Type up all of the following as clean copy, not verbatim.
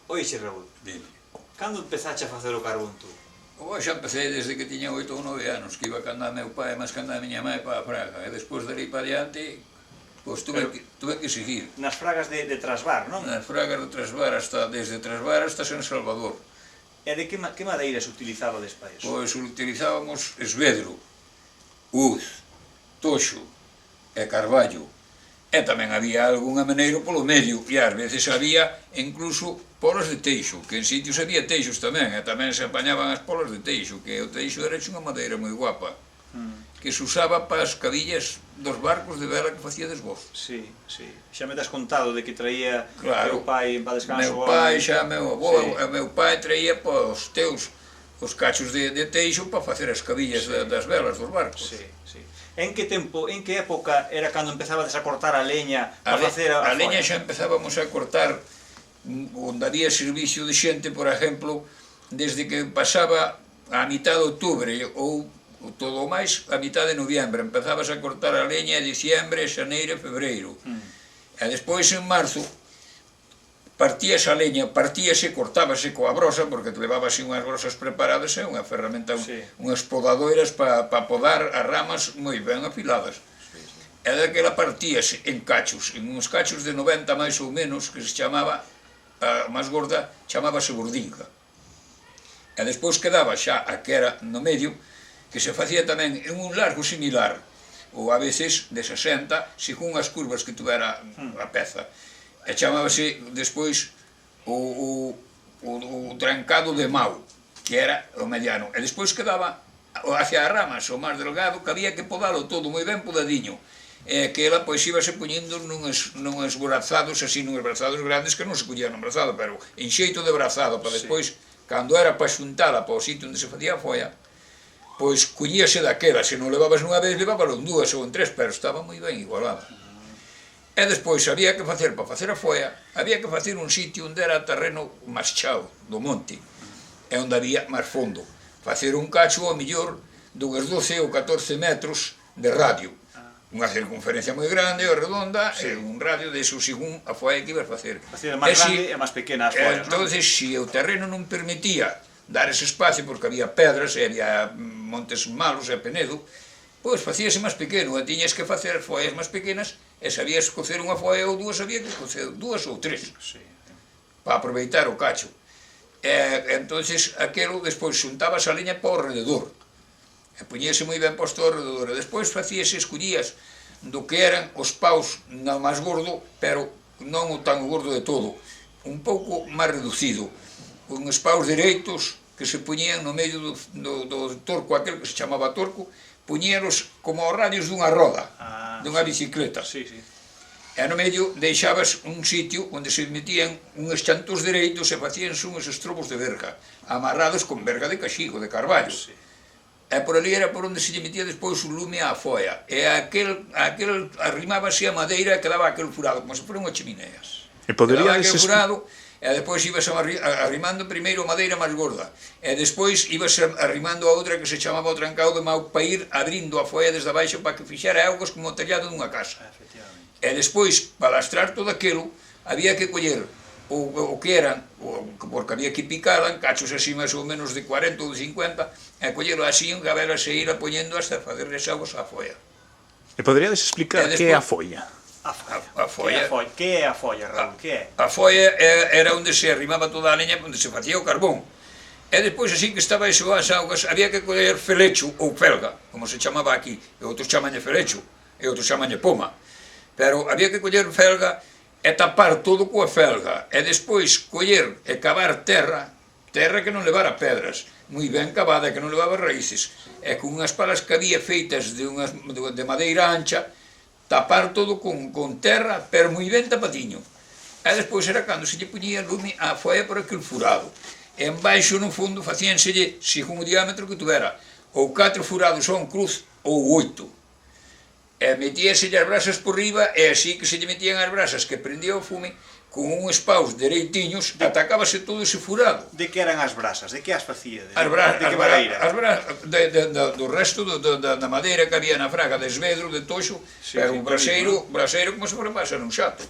Oixe, Raúl, Dime. cando empezache a facer o carbón tú? Xa empecé desde que tiña 8 ou 9 anos, que iba cando a meu pai, máis cando a miña mãe para a Fraga. E despois dali para diante, pois tuve que seguir. Nas fragas de Trasbar, non? Nas fragas de Trasbar desde Trasbar hasta San Salvador. E de que madeira se utilizaba para iso? Pois utilizábamos esvedro, uz, toxo e carballo. E tamén había algún ameneiro polo medio, e ás veces había incluso polas de teixo, que en sitios había teixos tamén, e tamén se apañaban as polas de teixo, que o teixo era unha madeira moi guapa, que se usaba para as cabillas dos barcos de vela que facíades vos. Sí, sí. Xa me das contado de que traía Claro, meu pai en paz descanso. meu pai, xa meu avó, meu pai traía os teus os cachos de teixo para facer as cabillas das velas dos barcos. Sí, sí. En que tempo, en que época era cando empezabades a cortar a leña para facer a leña folla? xa empezábamos a cortar onde había servicio de xente, por exemplo, desde que pasaba a mitad de outubro ou todo o máis a mitad de noviembre. Empezabas a cortar a leña en diciembre, xaneiro e febreiro. E despois en marzo partíase a leña, partíase, cortábase coa brosa, porque te levabase unhas brosas preparadas e unha ferramenta, unhas podadoiras para podar as ramas moi ben afiladas. E daquela partíase en cachos, en uns cachos de 90 máis ou menos, que se chamaba, a máis gorda, chamábase bordinca. E despois quedaba xa a que era no medio, que se facía tamén en un largo similar, ou a veces de 60, según as curvas que tuvera a peza. E chamábase despois o trancado de mau, que era o mediano. E despois quedaba hacia as ramas, o máis delgado, que había que podalo todo moi ben podadiño. E que ela pois íbase poñendo nuns brazados, así, nuns brazados grandes que non se collían un brazado, pero en xeito de brazado, para despois, cando era para xuntala para o sitio onde se facía a folla, pois collíase daquela, se non levabas nunha vez, levábalo en dúas ou en tres, pero estaba moi ben igualada. E despois había que facer, para facer a folla, había que facer un sitio onde era terreno máis chao do monte, e onde había máis fondo. Facer un cacho, ao millor, dunhas 12 ou 14 metros de radio. Unha circunferencia moi grande ou redonda, e un radio de eso según a folla que ibas facer. Facía máis grande e máis pequena as follas, non? Entón, se o terreno non permitía dar ese espacio, porque había pedras e había montes malos e penedo, pois facíase máis pequeno, e tiñas que facer follas máis pequenas, e sabías cocer unha folla ou dúas, había que cocer dúas ou tres, para aproveitar o cacho. E entonces aquelo despois xuntabas a leña para o rededor, e poñíase moi ben posto ao rededor, e despois facíase, escollías do que eran os paus no máis gordo, pero non o tan gordo de todo, un pouco máis reducido, uns paus dereitos que se poñían no medio do torco, aquel que se chamaba torco, poñíanos como os radios dunha roda, dunha bicicleta. E no medio deixabas un sitio onde se metían uns chantos dereitos e facíanse uns estrobos de verga, amarrados con verga de caxigo, de carballo. E por ali era por onde se lle metía despois o lume á folla. E aquel arrimábase a madeira e quedaba aquel furado, como se fora unha chiminea. Quedaba aquel furado, e despois ibas arrimando primeiro a madeira máis gorda, e despois ibas arrimando a outra que se chamaba o trancado de mau, para ir abrindo a folla desde abaixo para que fixera augas como o tellado dunha casa. E despois, para lastrar todo aquilo, había que coller o que eran, porque había que picarla en cachos así máis ou menos de 40 ou de 50, e collelo así en gabelas e ir poñendo hasta facerles augas á folla. E poderíades explicar que é a folla? A folla. Que é a folla, Raúl? Que é? A folla era onde se arrimaba toda a leña, onde se facía o carbón. E despois, así que estaba iso as augas, había que coller felecho ou felga, como se chamaba aquí, e outros chamañe felecho, e outros chamañe poma. Pero había que coller felga e tapar todo coa felga, e despois coller e cavar terra que non levara pedras, moi ben cavada, que non levaba raíces, e con unhas palas que había feitas de madeira ancha, tapar todo con terra, pero moi ben tapadiño. E despois era cando se lle poñía lume á folla por aquel furado. E embaixo, no fundo, facíanselle, según o diámetro que tuvera, ou 4 furados a un cruz, ou 8. e metíase as brasas por riba, e así que se lle metían as brasas que prendía o fume, con uns paus dereitiños, atacábase todo ese furado. De que eran as brasas? De que as facía? De que madeira? Do resto da madeira que había na fraga, de esvedro, de toxo, pero un braseiro como se fora pasa nun xato.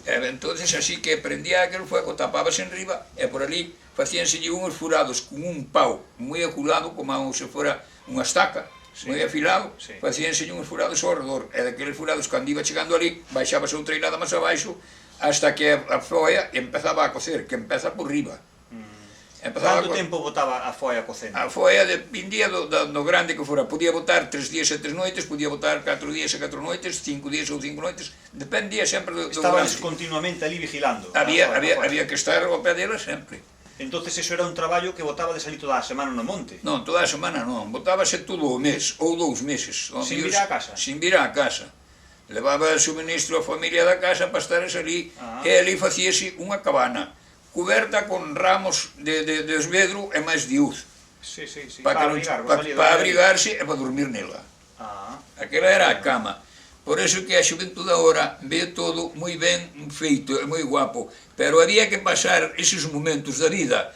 Entonces, así que prendía aquel fuego, tapábase en riba, e por ali facíanselle uns furados con un pau moi aculado, como se fora unha estaca, moi afilado, facíanselle uns furados ao redor, e daqueles furados, cando iba chegando ali, baixábase outra hilada máis abaixo, hasta que a folla empezaba a cocer, que empeza por riba. Canto tempo botaba a folla cocendo? A folla dependía do grande que fora. Podía botar 3 días e 3 noites, podía botar 4 días e 4 noites, 5 días ou 5 noites, dependía sempre do grande. Estabas continuamente ali vigilando? Había que estar ao pé dela sempre. Entonces eso era un traballo que botaba de salir toda a semana no monte? Non, toda a semana non, botábase todo o mes, ou 2 meses. Sin virar a casa? Sin virar a casa. Levaba o suministro a familia da casa para estar ali, e ali facíase unha cabana, coberta con ramos de esvedro e máis de uz. Para abrigarse e para dormir nela. Aquela era a cama. Por eso que a xuventude agora ve todo moi ben feito, é moi guapo, pero había que pasar eses momentos da vida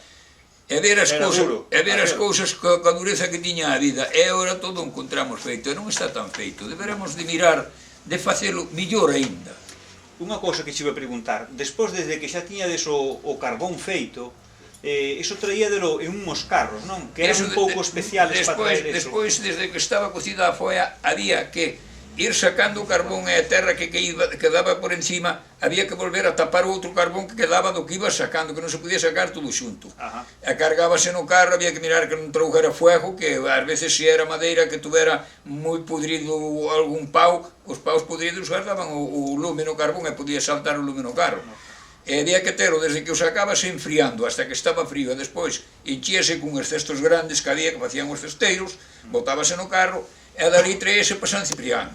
e ver as cousas coa dureza que tiña a vida, e agora todo o encontramos feito, e non está tan feito. Deberemos de mirar de facelo millor aínda. Unha cousa que che iba a preguntar, despois desde que xa tiñades o carbón feito, iso traíadelo en uns carros, non? Que eran un pouco especiales para traer eso. Despois, desde que estaba cocida a folla, había que ir sacando o carbón e a terra que quedaba por encima, había que volver a tapar o outro carbón que quedaba do que iba sacando, que non se podía sacar todo xunto. E cargábase no carro, había que mirar que non trouxera fuego, que ás veces se era madeira que tuvera moi podrido algún pau, os paus podridos guardaban o lume no carbón e podía saltar o lume no carro. E había que tero desde que o sacabase enfriando hasta que estaba frío, e despois enchíase con os cestos grandes que había, que facían os cesteiros, botábase no carro, e dali traíase para San Ciprián.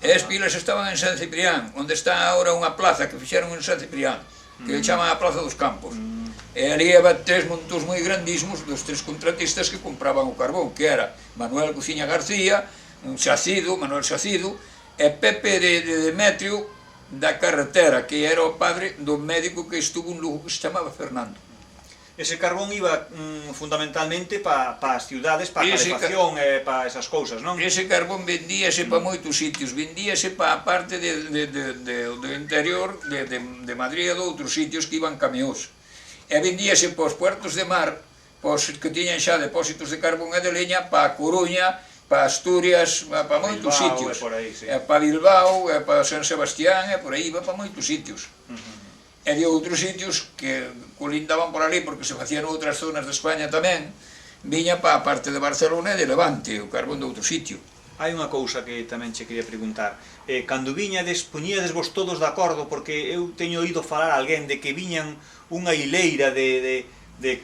E as pilas estaban en San Ciprián, onde está agora unha plaza que fixeron en San Ciprián, que le chaman a Plaza dos Campos. E ali había 3 montos moi grandísimos dos 3 contratistas que compraban o carbón, que era Manuel Cociña García, Manuel Xacido, e Pepe de Demetrio da Carretera, que era o padre do médico que estuvo en Lugo, que se chamaba Fernando. Ese carbón iba fundamentalmente para as ciudades, para a calefacción e para esas cousas, non? Ese carbón vendíase para moitos sitios, vendíase para a parte do interior de Madrid e de outros sitios que iban camións. E vendíase para os puertos de mar, para os que tiñan xa depósitos de carbón e de leña, para a Coruña, para Asturias, para moitos sitios. Para Bilbao, para San Sebastián, e por aí iba para moitos sitios. E de outros sitios que colindaban por ali, porque se facían outras zonas de España tamén, viña para a parte de Barcelona e de Levante, o carbón de outro sitio. Hai unha cousa que tamén che quería preguntar. Cando viñades, poñíades vos todos de acordo, porque eu teño oído falar a alguén de que viñan unha hileira de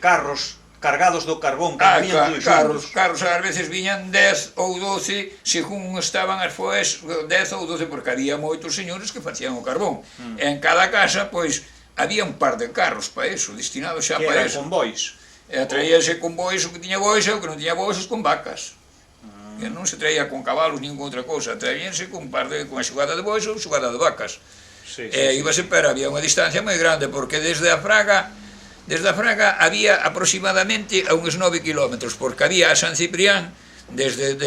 carros cargados do carbón, que viñan todos xuntos. Carros, ás veces viñan 10 ou 12, según estaban as foes, 10 ou 12, porque había moitos señores que facían o carbón. En cada casa, pois, había un par de carros para eso, destinados xa para eso. Que eran con bois. E traíase con bois o que tiña bois, e o que non tiña bois con vacas. E non se traía con cabalos, nin con outra cousa, traíanse con a xugada de bois ou xugada de vacas. E íbase, pero había unha distancia moi grande, porque desde a Fraga había aproximadamente a uns 9 kilómetros, porque había a San Ciprián, desde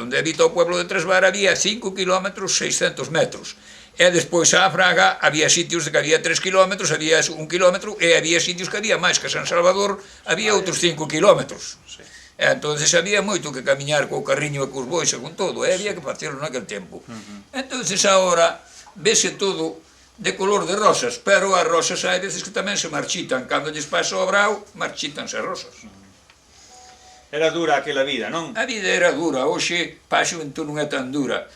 onde habita o pueblo de Tresbar, había 5 kilómetros 600 metros. E despois a Fraga había sitios que había 3 kilómetros, había 1 kilómetro, e había sitios que había máis, que a San Salvador había outros 5 kilómetros. Entonces había moito que camiñar co carriño e cos bois e con todo, e había que facelo naquele tempo. Entonces agora vese todo de color de rosas, pero as rosas hai veces que tamén se marchitan, cando lles pasa o brao, marchitanse as rosas. Era dura aquela vida, non? A vida era dura, hoxe paxo entón non é tan dura,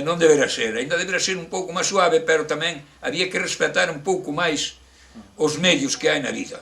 non deberá ser, ainda deberá ser un pouco máis suave, pero tamén había que respetar un pouco máis os medios que hai na vida.